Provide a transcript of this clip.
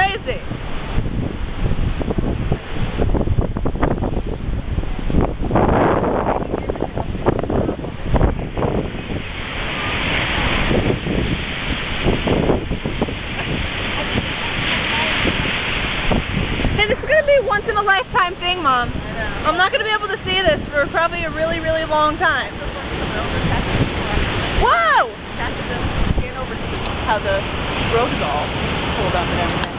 crazy. Hey, this is going to be a once-in-a-lifetime thing, Mom. I know. I'm not going to be able to see this for probably a really, really long time. Whoa! Can't oversee how the road is all pulled up and everything.